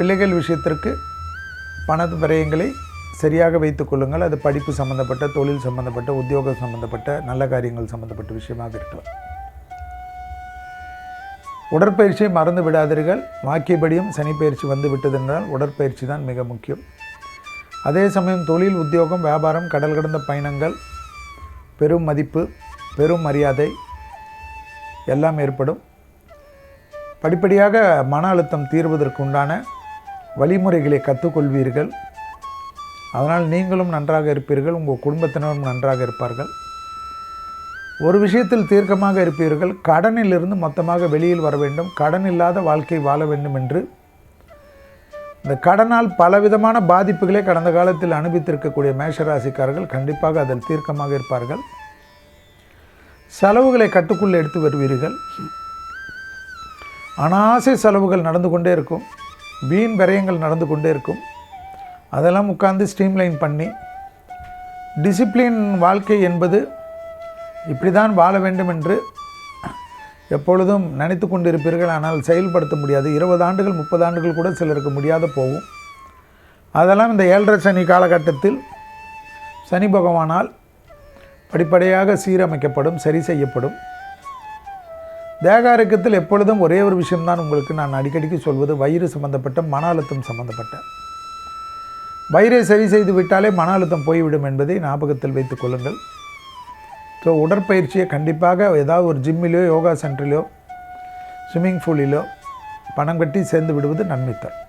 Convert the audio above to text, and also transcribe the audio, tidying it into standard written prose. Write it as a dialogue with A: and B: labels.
A: பிள்ளைகள் விஷயத்திற்கு பண விரயங்களை சரியாக வைத்துக் கொள்ளுங்கள். அது படிப்பு சம்பந்தப்பட்ட, தொழில் சம்பந்தப்பட்ட, உத்தியோகம் சம்பந்தப்பட்ட, நல்ல காரியங்கள் சம்பந்தப்பட்ட விஷயமாக இருக்கலாம். உடற்பயிற்சியை மறந்து விடாதீர்கள். வாக்கியபடியும் சனி பயிற்சி வந்து விட்டதென்றால் உடற்பயிற்சி தான் மிக முக்கியம். அதே சமயம் தொழில், உத்தியோகம், வியாபாரம், கடல் கடந்த பயணங்கள், பெரும் மதிப்பு, பெரும் மரியாதை எல்லாம் ஏற்படும். படிப்படியாக மன அழுத்தம் தீர்வதற்கு உண்டான வழிமுறைகளை கற்றுக்கொள்வீர்கள். அதனால் நீங்களும் நன்றாக இருப்பீர்கள், உங்கள் குடும்பத்தினரும் நன்றாக இருப்பார்கள். ஒரு விஷயத்தில் தீர்க்கமாக இருப்பீர்கள். கடனிலிருந்து மொத்தமாக வெளியில் வர வேண்டும், கடன் இல்லாத வாழ்க்கை வாழ வேண்டும் என்று. இந்த கடனால் பலவிதமான பாதிப்புகளை கடந்த காலத்தில் அனுபவித்திருக்கக்கூடிய மேஷராசிக்காரர்கள் கண்டிப்பாக அதில் தீர்க்கமாக இருப்பார்கள். செலவுகளை கட்டுக்குள்ளே எடுத்து வருவீர்கள். அனாசை செலவுகள் நடந்து கொண்டே இருக்கும், வீண் விரயங்கள் நடந்து கொண்டே இருக்கும். அதெல்லாம் உட்கார்ந்து ஸ்ட்ரீம்லைன் பண்ணி, டிசிப்ளின் வாழ்க்கை என்பது இப்படி தான் வாழ வேண்டும் என்று எப்பொழுதும் நினைத்து கொண்டு இருப்பீர்கள். ஆனால் செயல்படுத்த முடியாது. 20 ஆண்டுகள் 30 ஆண்டுகள் கூட சிலருக்கு முடியாத போகும். அதெல்லாம் இந்த 7.5 சனி காலகட்டத்தில் சனி பகவானால் படிப்படியாக சீரமைக்கப்படும், சரி செய்யப்படும். தேக ஆரோக்கியத்தில் எப்பொழுதும் ஒரே ஒரு விஷயம்தான் உங்களுக்கு நான் அடிக்கடிக்கு சொல்வது, வயிறு சம்பந்தப்பட்ட, மன அழுத்தம் சம்பந்தப்பட்ட. வயிறை சரி செய்து விட்டாலே மன அழுத்தம் போய்விடும் என்பதை ஞாபகத்தில் வைத்துக் கொள்ளுங்கள். ஸோ உடற்பயிற்சியை கண்டிப்பாக ஏதாவது ஒரு ஜிம்மிலோ, யோகா சென்டரிலோ, ஸ்விம்மிங் பூலிலோ பணம் கட்டி சேர்ந்து விடுவது நன்மை தரும்.